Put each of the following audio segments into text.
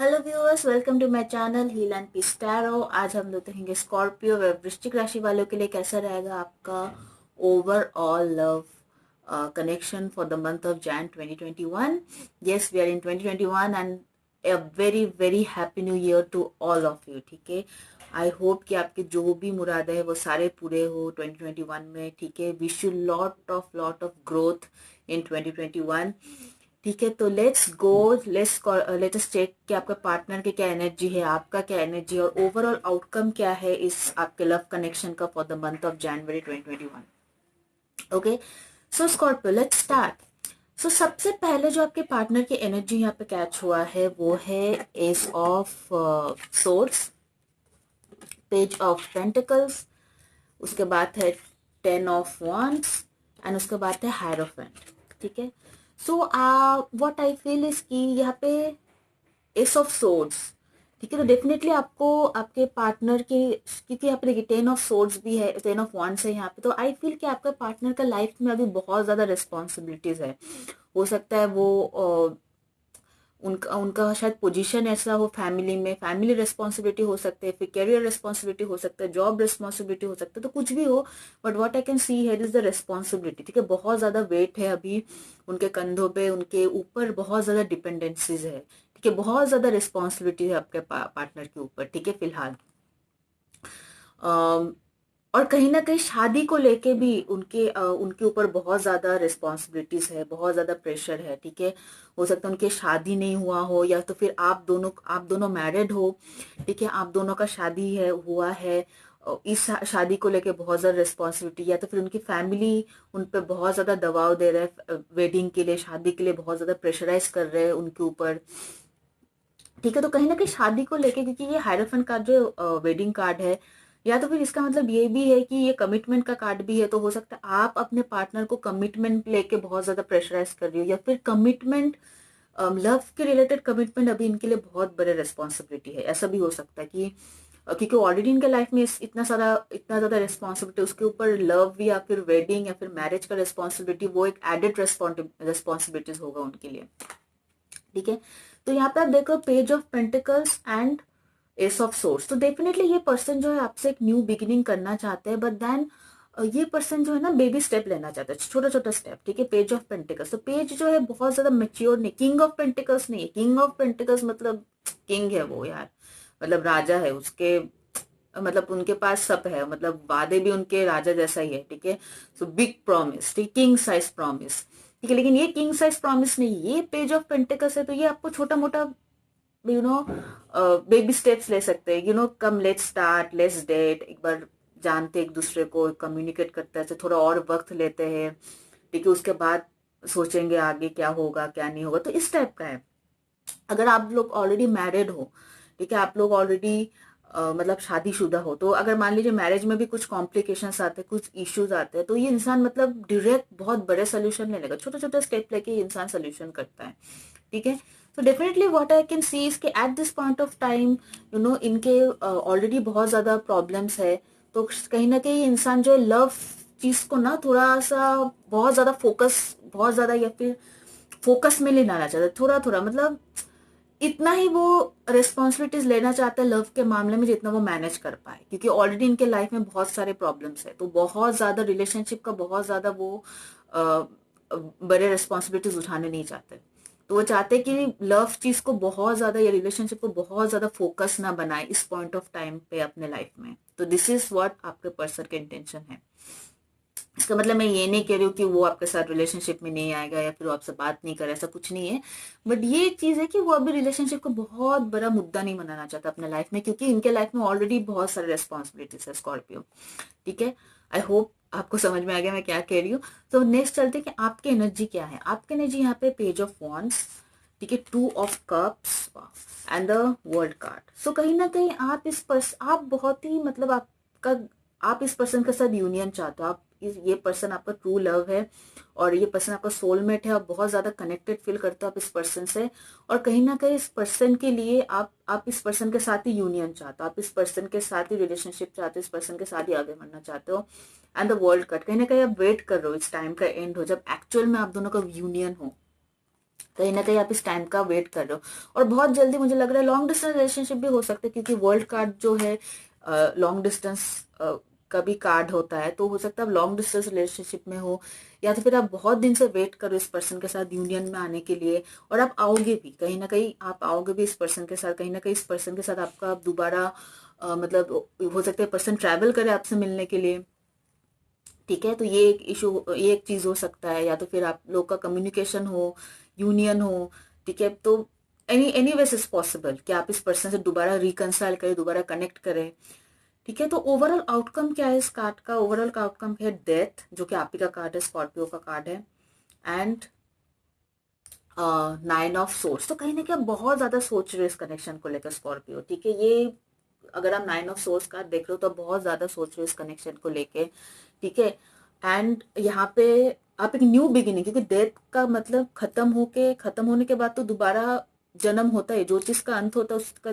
Hello viewers, welcome to my channel heal and peace tarot. आज हम लोग देखेंगे स्कॉर्पियो व वृश्चिक राशि वालों के लिए कैसा रहेगा आपका overall love connection for the month of Jan 2021। Yes, we are in 2021 and a very very happy new year to all of you. ठीक है, आई होप कि आपके जो भी मुरादे हैं वो सारे पूरे हो 2021 में। ठीक है, wish you lot of growth in 2021। ठीक है, तो लेट्स गो, लेट्स चेक कि आपका पार्टनर की क्या एनर्जी है, आपका क्या एनर्जी है और ओवरऑल आउटकम क्या है इस आपके लव कनेक्शन का for the month of January 2021। Okay, so Scorpio, let's start. So सबसे पहले जो आपके पार्टनर की एनर्जी यहाँ पे कैच हुआ है वो है S of swords, page of pentacles, उसके बाद है 10 ऑफ wands एंड उसके बाद है हायरोफेंट। ठीक है, so what I feel is कि यहाँ पे एस ऑफ सोर्ड्स। ठीक है, तो डेफिनेटली आपको आपके पार्टनर के, क्योंकि यहाँ पे देखिए 10 ऑफ सोर्ड्स भी है, 10 ऑफ wands है यहाँ पे, तो आई फील कि आपका पार्टनर का लाइफ में अभी बहुत ज्यादा रिस्पॉन्सिबिलिटीज है। हो सकता है वो उनका उनका शायद पोजीशन ऐसा हो फैमिली में, फैमिली रिस्पॉन्सिबिलिटी हो सकते हैं, फिर करियर रिस्पॉन्सिबिलिटी हो सकता है, जॉब रिस्पॉन्सिबिलिटी हो सकता है, तो कुछ भी हो, but what I can see here is the responsibility. ठीक है, बहुत ज्यादा वेट है अभी उनके कंधों पे, उनके ऊपर बहुत ज्यादा डिपेंडेंसीज है। ठीक है, बहुत ज्यादा रिस्पॉन्सिबिलिटी है आपके पार्टनर के ऊपर। ठीक है, फिलहाल और कहीं ना कहीं शादी को लेके भी उनके ऊपर बहुत ज्यादा रिस्पॉन्सिबिलिटीज है, बहुत ज्यादा प्रेशर है। ठीक है, हो सकता है उनकी शादी नहीं हुआ हो, या तो फिर आप दोनों मैरिड हो। ठीक है, आप दोनों का शादी है हुआ है, इस शादी को लेके बहुत ज्यादा रिस्पॉन्सिबिलिटी, या तो फिर उनकी फैमिली उन पे बहुत ज्यादा दबाव दे रहा है वेडिंग के लिए, शादी के लिए बहुत ज्यादा प्रेशराइज कर रहे हैं उनके ऊपर। ठीक है, तो कहीं ना कहीं शादी को लेके, क्योंकि ये हायरोफेंट कार्ड जो वेडिंग कार्ड है, या तो फिर इसका मतलब ये भी है कि ये कमिटमेंट का कार्ड भी है, तो हो सकता है आप अपने पार्टनर को कमिटमेंट लेके बहुत ज्यादा प्रेशराइज कर रही हो, या फिर कमिटमेंट, लव के रिलेटेड कमिटमेंट अभी इनके लिए बहुत बड़े रिस्पॉन्सिबिलिटी है। ऐसा भी हो सकता है कि क्योंकि ऑलरेडी इनके लाइफ में इतना ज्यादा रिस्पॉन्सिबिलिटी, उसके ऊपर लव या फिर वेडिंग या फिर मैरिज का रिस्पॉन्सिबिलिटी, वो एक एडेड रिस्पॉन्सिबिलिटीज होगा उनके लिए। ठीक है, तो यहाँ पे आप देखो page of pentacles and S of source, तो डेफिनेटली ये पर्सन जो है आपसे एक न्यू बिगिनिंग करना चाहते हैं, बट देन ये पर्सन जो है ना बेबी स्टेप लेना चाहता है, छोटा छोटा स्टेप। ठीक है, पेज ऑफ पेंटिकल्स, तो पेज जो है बहुत ज्यादा मेच्योर नहीं, किंग ऑफ पेंटिकल्स नहीं है। किंग ऑफ पेंटिकल्स मतलब किंग है वो यार, मतलब राजा है, उसके मतलब उनके पास सब है, मतलब वादे भी उनके राजा जैसा ही है। ठीक है, सो बिग प्रॉमिस, ठीक, किंग साइज प्रॉमिस। ठीक है, लेकिन ये किंग साइज प्रॉमिस नहीं, ये पेज ऑफ पेंटिकल्स है, तो ये आपको छोटा मोटा बेबी स्टेप्स ले सकते हैं। कम, लेट्स स्टार्ट, लेट्स डेट, एक बार जानते एक दूसरे को, कम्युनिकेट करते हैं, थोड़ा और वक्त लेते हैं। ठीक है, उसके बाद सोचेंगे आगे क्या होगा क्या नहीं होगा, तो इस टाइप का है। अगर आप लोग ऑलरेडी मैरिड हो, ठीक है, आप लोग ऑलरेडी मतलब शादीशुदा हो, तो अगर मान लीजिए मैरिज में भी कुछ कॉम्प्लिकेशंस आते हैं, कुछ इश्यूज आते हैं, तो ये इंसान मतलब डायरेक्ट बहुत बड़े सोल्यूशन नहीं लेगा, छोटा छोटा स्टेप लेके ये इंसान सोल्यूशन करता है। ठीक है, तो definitely what I can see is कि at this point of time इनके ऑलरेडी बहुत ज्यादा प्रॉब्लम्स है, तो कहीं ना कहीं इंसान जो है लव चीज को ना थोड़ा सा बहुत ज्यादा बहुत ज्यादा या फिर फोकस में ले लाना चाहता है, थोड़ा थोड़ा, मतलब इतना ही वो रिस्पॉन्सिबिलिटीज लेना चाहते हैं लव के मामले में जितना वो मैनेज कर पाए, क्योंकि ऑलरेडी इनके लाइफ में बहुत सारे प्रॉब्लम्स है, तो बहुत ज्यादा रिलेशनशिप का बहुत ज्यादा वो बड़े रिस्पॉन्सिबिलिटीज उठाने नहीं चाहते। तो वो चाहते हैं कि लव चीज को बहुत ज्यादा या रिलेशनशिप को बहुत ज्यादा फोकस ना बनाए इस पॉइंट ऑफ टाइम पे अपने लाइफ में। तो दिस इज व्हाट आपके पर्सन के इंटेंशन है। इसका मतलब मैं ये नहीं कह रही हूँ कि वो आपके साथ रिलेशनशिप में नहीं आएगा या फिर वो आपसे बात नहीं करे, ऐसा कुछ नहीं है। बट ये चीज है कि वो अभी रिलेशनशिप को बहुत बड़ा मुद्दा नहीं बनाना चाहता अपने लाइफ में, क्योंकि इनके लाइफ में ऑलरेडी बहुत सारे रेस्पॉन्सिबिलिटीज है स्कॉर्पियो। ठीक है, आई होप आपको समझ में आ गया मैं क्या कह रही हूँ। तो नेक्स्ट चलते हैं कि आपकी एनर्जी क्या है। आपकी एनर्जी यहाँ पे पेज ऑफ वॉन्ड्स, ठीक है, 2 of cups and the world card. So कहीं ना कहीं आप बहुत ही मतलब आपका, आप इस पर्सन के साथ यूनियन चाहते हो, ये पर्सन आपका ट्रू लव है, और ये पर्सन आपका सोलमेट है, आप बहुत ज्यादा कनेक्टेड फील करते हो आप इस पर्सन से, और कहीं ना कहीं इस पर्सन के लिए आप इस पर्सन के साथ ही यूनियन चाहते हो, आप इस पर्सन के साथ ही रिलेशनशिप चाहते हो, इस पर्सन के साथ ही आगे बढ़ना चाहते हो। एंड द वर्ल्ड कट, कहीं ना कहीं आप वेट कर रहे हो इस टाइम का एंड हो, जब एक्चुअल में आप दोनों का यूनियन हो। कहीं ना कहीं आप इस टाइम का वेट कर रहे हो, और बहुत जल्दी मुझे लग रहा है लॉन्ग डिस्टेंस रिलेशनशिप भी हो सकता है, क्योंकि वर्ल्ड कार्ड जो है लॉन्ग डिस्टेंस का भी कार्ड होता है, तो हो सकता है आप लॉन्ग डिस्टेंस रिलेशनशिप में हो, या तो फिर आप बहुत दिन से वेट करो इस पर्सन के साथ यूनियन में आने के लिए, और आप आओगे भी, कहीं ना कहीं आप आओगे भी इस पर्सन के साथ, कहीं ना कहीं इस पर्सन के साथ आपका दोबारा मतलब हो सकता है पर्सन ट्रैवल करे आपसे मिलने के लिए। ठीक है, तो ये एक इशू, ये एक चीज हो सकता है, या तो फिर आप लोग का कम्युनिकेशन हो, यूनियन हो। ठीक है, तो any any ways is possible कि आप इस पर्सन से दोबारा रिकंसाइल करें, दोबारा कनेक्ट करें। ठीक है, तो ओवरऑल आउटकम क्या है इस कार्ड का? ओवरऑल का आउटकम है डेथ, जो कि आप ही का कार्ड है, स्कॉर्पियो का कार्ड है, एंड 9 ऑफ सोर्स। तो कहीं ना कहीं आप बहुत ज्यादा सोच रहे हो इस कनेक्शन को लेकर स्कॉर्पियो। ठीक है, ये अगर आप 9 ऑफ सोर्स कार्ड देख रहे हो तो आप बहुत ज्यादा सोच रहे हो इस कनेक्शन को लेके। ठीक है, एंड यहाँ पे आप एक न्यू बिगिनिंग, क्योंकि डेथ का मतलब खत्म होने के बाद तो दोबारा जन्म होता है, जो चीज का अंत होता है उसका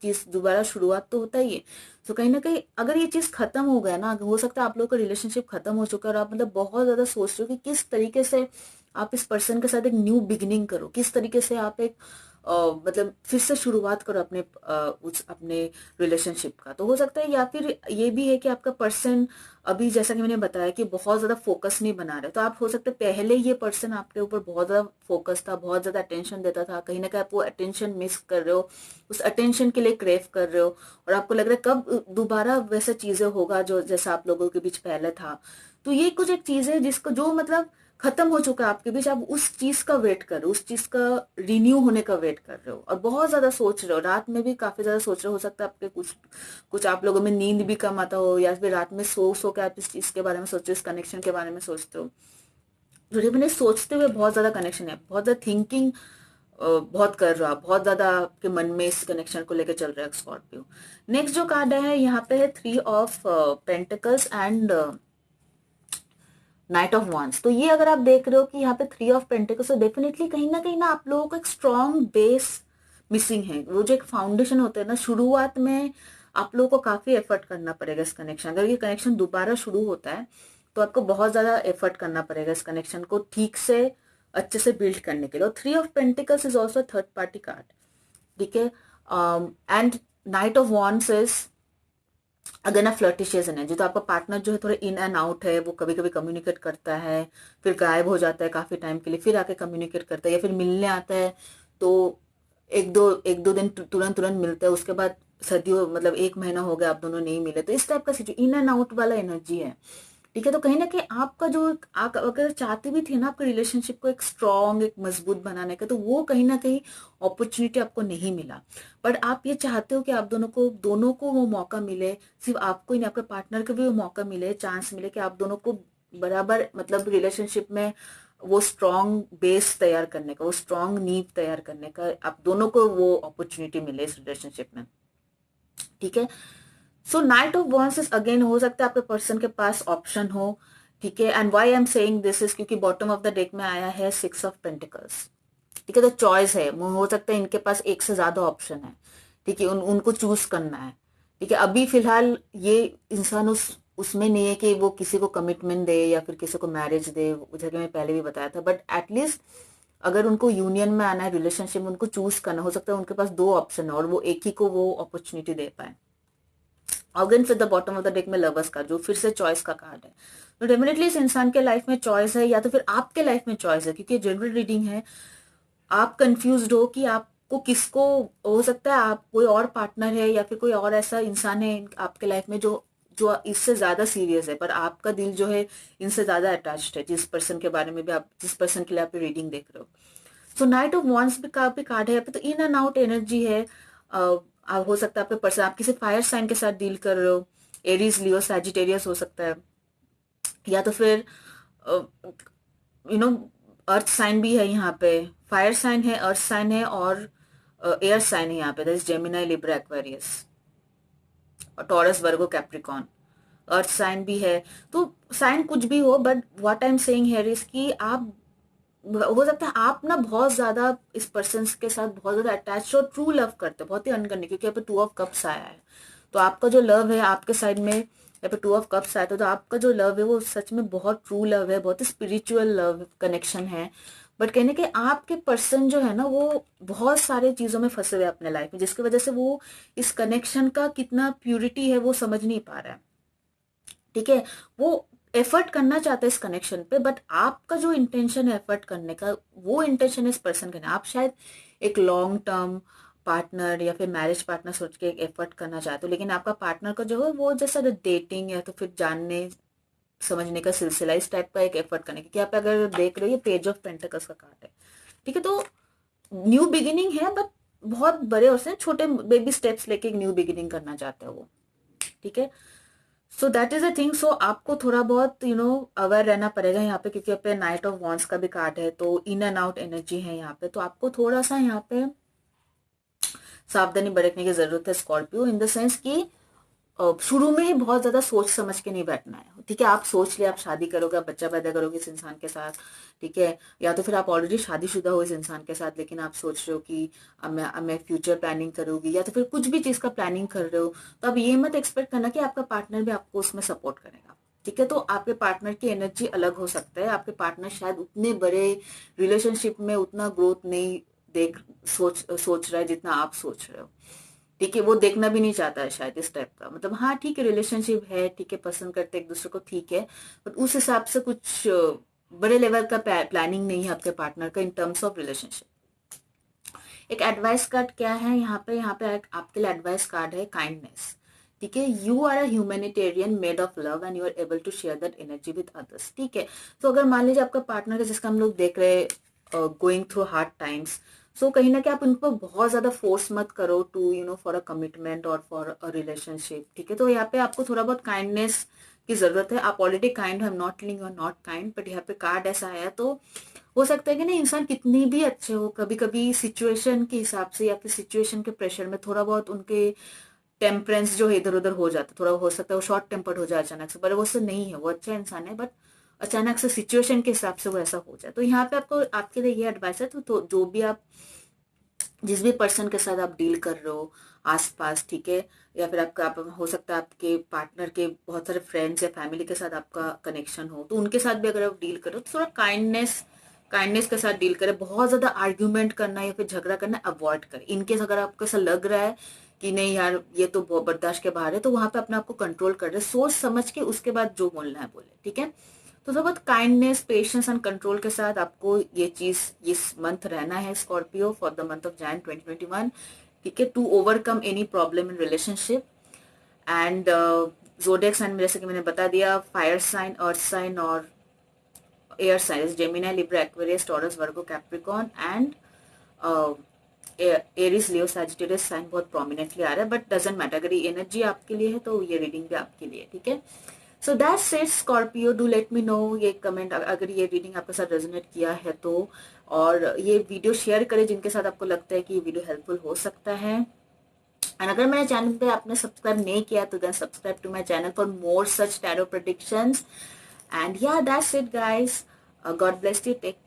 चीज दोबारा शुरुआत तो होता ही है। तो कहीं ना कहीं अगर ये चीज खत्म हो गया ना, हो सकता है आप लोग का रिलेशनशिप खत्म हो चुका है और आप मतलब बहुत ज्यादा सोच रहे हो कि किस तरीके से आप इस पर्सन के साथ एक न्यू बिगिनिंग करो, किस तरीके से आप एक मतलब फिर से शुरुआत करो अपने उस अपने रिलेशनशिप का। तो हो सकता है, या फिर ये भी है कि आपका पर्सन अभी, जैसा कि मैंने बताया, कि बहुत ज्यादा फोकस नहीं बना रहे, तो आप हो सकता है पहले ये पर्सन आपके ऊपर बहुत ज्यादा फोकस था, बहुत ज्यादा अटेंशन देता था, कहीं ना कहीं आप वो अटेंशन मिस कर रहे हो, उस अटेंशन के लिए क्रेव कर रहे हो, और आपको लग रहा है कब दोबारा वैसा चीजें होगा जो जैसा आप लोगों के बीच पहले था। तो ये कुछ एक चीज है जिसको, जो मतलब खत्म हो चुका है आपके बीच, आप उस चीज का वेट कर रहे हो, उस चीज का रिन्यू होने का वेट कर रहे हो, और बहुत ज्यादा सोच रहे हो, रात में भी काफी ज्यादा सोच रहे हो सकता है आपके कुछ कुछ आप लोगों में नींद भी कम आता हो, या फिर रात में सो सो के आप इस चीज के बारे में सोचते हो, इस कनेक्शन के बारे में सोचते हो। जो मैंने सोचते हुए बहुत ज्यादा कनेक्शन है, बहुत ज्यादा थिंकिंग बहुत कर रहा, बहुत ज्यादा आपके मन में इस कनेक्शन को लेकर चल रहा है स्कॉर्पियो। नेक्स्ट जो कार्ड है यहाँ पे है 3 of pentacles and night of वांस। तो ये अगर आप देख रहे हो कि यहाँ पे 3 ऑफ पेंटिकल्स, तो डेफिनेटली कहीं ना आप लोगों को एक स्ट्रॉन्ग बेस मिसिंग है। वो जो एक फाउंडेशन होता है ना, शुरुआत में आप लोगों को काफी एफर्ट करना पड़ेगा इस कनेक्शन, अगर ये कनेक्शन दोबारा शुरू होता है तो आपको बहुत ज्यादा एफर्ट करना पड़ेगा इस कनेक्शन को ठीक से अच्छे से बिल्ड करने के लिए। और 3 of pentacles is also third party card. ठीक है, एंड नाइट ऑफ वांस इज अगर ना फ्लर्टिशियस एनर्जी, तो आपका पार्टनर जो है थोड़ा इन एंड आउट है, वो कभी कभी कम्युनिकेट करता है, फिर गायब हो जाता है काफी टाइम के लिए, फिर आके कम्युनिकेट करता है, या फिर मिलने आता है तो एक दो दिन तुरंत तुरंत मिलता है, उसके बाद सदियों मतलब 1 महीना हो गया आप दोनों नहीं मिले, तो इस टाइप का सिचुएशन इन एंड आउट वाला एनर्जी है। ठीक है, तो कहीं ना कहीं आपका जो आप अगर चाहते भी थे ना आपके रिलेशनशिप को एक स्ट्रॉन्ग, एक मजबूत बनाने का, तो वो कहीं ना कहीं अपॉर्चुनिटी आपको नहीं मिला। बट आप ये चाहते हो कि आप दोनों को वो मौका मिले, सिर्फ आपको ही नहीं, आपके पार्टनर को भी वो मौका मिले, चांस मिले कि आप दोनों को बराबर मतलब रिलेशनशिप में वो स्ट्रॉन्ग बेस तैयार करने का, वो स्ट्रॉन्ग नींव तैयार करने का, आप दोनों को वो अपॉर्चुनिटी मिले इस रिलेशनशिप में। ठीक है, so knight of wands is again, हो सकता है आपके पर्सन के पास ऑप्शन हो। ठीक है, and why I am saying this is क्योंकि बॉटम ऑफ द डेक में आया है 6 ऑफ पेंटिकल्स। ठीक है, तो चॉइस है, हो सकता है इनके पास एक से ज्यादा ऑप्शन है। ठीक है, उनको चूज करना है। ठीक है, अभी फिलहाल ये इंसान उसमें नहीं है कि वो किसी को कमिटमेंट दे या फिर किसी को मैरिज दे, जैसे कि मैं पहले भी बताया था, बट एटलीस्ट अगर उनको यूनियन में आना है, रिलेशनशिप में उनको चूज करना, हो सकता है उनके पास 2 ऑप्शन है और वो एक ही को वो अपॉर्चुनिटी दे पाए। अगेन फिर the bottom of the deck में लवर्स का, जो फिर से चॉइस का कार्ड है। तो डेफिनेटली इस इंसान के लाइफ में चॉइस है, या तो फिर आपके लाइफ में चॉइस है, क्योंकि जनरल रीडिंग है। आप कंफ्यूज हो कि आपको किसको, हो सकता है आप कोई और पार्टनर है या फिर कोई और ऐसा इंसान है आपके लाइफ में जो जो इससे ज्यादा सीरियस है, पर आपका दिल जो है इनसे ज्यादा अटैच्ड है, जिस पर्सन के बारे में भी आप, जिस पर्सन के लिए आप रीडिंग देख रहे हो। सो नाइट ऑफ वॉन्स का भी कार्ड है यहाँ पे, तो इन एंड आउट एनर्जी है। हो सकता है आपके पर्सन, आप किसी फायर साइन के साथ डील कर रहे हो, एरीज, लियो, सैजिटेरियस हो सकता है, या तो फिर नो अर्थ साइन भी है यहाँ पे, फायर साइन है, अर्थ साइन है, और एयर साइन है यहाँ पे, that is Gemini, Libra, Aquarius, और टॉरस, वर्गो, कैप्रिकॉन। अर्थ साइन भी है, तो साइन कुछ भी हो, but what I am saying here is कि आप, हो सकता है आप ना बहुत ज्यादा इस पर्सन के साथ बहुत ज्यादा अटैच और ट्रू लव करते हो, बहुत ही अनकंडीशनल, क्योंकि यहाँ पे 2 ऑफ कप्स आया है। तो आपका जो लव है आपके साइड में, यहाँ पे 2 ऑफ कप्स आया था, तो आपका जो लव है वो सच में बहुत ट्रू लव है, बहुत ही स्पिरिचुअल लव कनेक्शन है। बट कहने के आपके पर्सन जो है ना वो बहुत सारे चीजों में फंसे हुए हैं अपने लाइफ में, जिसकी वजह से वो इस कनेक्शन का कितना प्यूरिटी है वो समझ नहीं पा रहा है। ठीक है, वो एफर्ट करना चाहता है इस कनेक्शन पे, बट आपका जो इंटेंशन है एफर्ट करने का, वो इंटेंशन इस पर्सन का नहीं। आप शायद एक लॉन्ग टर्म पार्टनर या फिर मैरिज पार्टनर सोच के एक एफर्ट करना चाहते हो, लेकिन आपका पार्टनर का जो है वो जैसा डेटिंग या तो फिर जानने समझने का सिलसिला, इस टाइप का एक एफर्ट करने की। आप अगर देख रहे हो ये पेज ऑफ पेंटिकल्स का कार्ड है। ठीक है, तो न्यू बिगिनिंग है, बट बहुत बड़े और से छोटे बेबी स्टेप्स लेके एक न्यू बिगिनिंग करना चाहते हो वो। ठीक है, so that is a thing. So आपको थोड़ा बहुत अवेयर रहना पड़ेगा यहाँ पे, क्योंकि यहाँ पे नाइट ऑफ वॉन्ड्स का भी कार्ड है, तो इन एंड आउट एनर्जी है यहाँ पे, तो आपको थोड़ा सा यहाँ पे सावधानी बरतने की जरूरत है स्कॉर्पियो, इन द सेंस कि शुरू में ही बहुत ज्यादा सोच समझ के नहीं बैठना है। ठीक है, आप सोच ले आप शादी करोगे, आप बच्चा पैदा करोगे इस इंसान के साथ। ठीक है, या तो फिर आप ऑलरेडी शादीशुदा हो इस इंसान के साथ, लेकिन आप सोच रहे हो कि अब मैं फ्यूचर प्लानिंग करूंगी, या तो फिर कुछ भी चीज का प्लानिंग कर रहे हो, तो अब ये मत एक्सपेक्ट करना कि आपका पार्टनर भी आपको उसमें सपोर्ट करेगा। ठीक है, तो आपके पार्टनर की एनर्जी अलग हो सकता है। आपके पार्टनर शायद उतने बड़े रिलेशनशिप में उतना ग्रोथ नहीं देख सोच रहा है जितना आप सोच रहे हो। ठीक है, वो देखना भी नहीं चाहता है शायद इस टाइप का, मतलब हाँ ठीक है रिलेशनशिप है, ठीक है पसंद करते एक दूसरे को, ठीक है, बट उस हिसाब से कुछ बड़े लेवल का प्लानिंग नहीं है आपके पार्टनर का इन टर्म्स ऑफ रिलेशनशिप। एक एडवाइस कार्ड क्या है यहाँ पे आपके लिए एडवाइस कार्ड है काइंडनेस। ठीक है, you are a humanitarian made of love and you are able to share that energy with others. ठीक है, तो अगर मान लीजिए आपका पार्टनर है जिसका हम लोग देख रहे हैं गोइंग थ्रू हार्ड टाइम्स, सो कहीं ना कहीं आप उनको बहुत ज्यादा फोर्स मत करो टू फॉर अ कमिटमेंट और फॉर अ रिलेशनशिप। ठीक है, तो यहाँ पे आपको थोड़ा बहुत काइंडनेस की जरूरत है। आप ऑलरेडी काइंड हो, I am not telling you are not kind, but यहाँ पे कार्ड ऐसा आया, तो हो सकता है कि ना इंसान कितनी भी अच्छे हो, कभी कभी सिचुएशन के हिसाब से या फिर सिचुएशन के प्रेशर में थोड़ा बहुत उनके टेम्परेंस जो है इधर उधर हो जाता है, थोड़ा हो सकता है वो शॉर्ट टेम्पर्ड हो जाए अचानक से, पर वो से नहीं है, वो अच्छा इंसान है, बट अचानक से सिचुएशन के हिसाब से वो ऐसा हो जाए। तो यहाँ पे आपको आपके लिए ये एडवाइस है, तो जो भी आप जिस भी पर्सन के साथ आप डील कर रहे हो आसपास, ठीक है, या फिर आपका हो सकता है आपके पार्टनर के बहुत सारे फ्रेंड्स या फैमिली के साथ आपका कनेक्शन हो, तो उनके साथ भी अगर आप डील करो तो थोड़ा काइंडनेस के साथ डील करें। बहुत ज्यादा आर्ग्यूमेंट करना या फिर झगड़ा करना अवॉइड करें। इनकेस अगर आपको ऐसा लग रहा है कि नहीं यार ये तो बर्दाश्त के बाहर है, तो वहां पे अपने आप को कंट्रोल कर रहे, सोच समझ के उसके बाद जो बोलना है बोले। ठीक है, तो थोड़ा बहुत काइंडनेस पेशेंस एंड कंट्रोल के साथ आपको ये चीज इस मंथ रहना है Scorpio, for the month of Jan 2021। ठीक है, to overcome any problem in relationship and zodiac sign जैसे कि मैंने बता दिया, फायर साइन, अर्थ साइन और air sign Gemini, Libra, Aquarius, Taurus, Virgo, Capricorn and Aries, Leo, Sagittarius sign बहुत prominently आ रहा है, बट डजेंट मैटर, अगर ये एनर्जी आपके लिए है तो ये रीडिंग भी आपके लिए। ठीक है, so that's it Scorpio, do let me know ये कमेंट अगर ये रीडिंग आपके साथ रेजोनेट किया है तो, और ये वीडियो शेयर करें जिनके साथ आपको लगता है कि ये वीडियो हेल्पफुल हो सकता है। एंड अगर मेरे चैनल पे आपने सब्सक्राइब नहीं किया तो then subscribe to my channel for more such tarot predictions. And yeah that's it guys, God bless you, take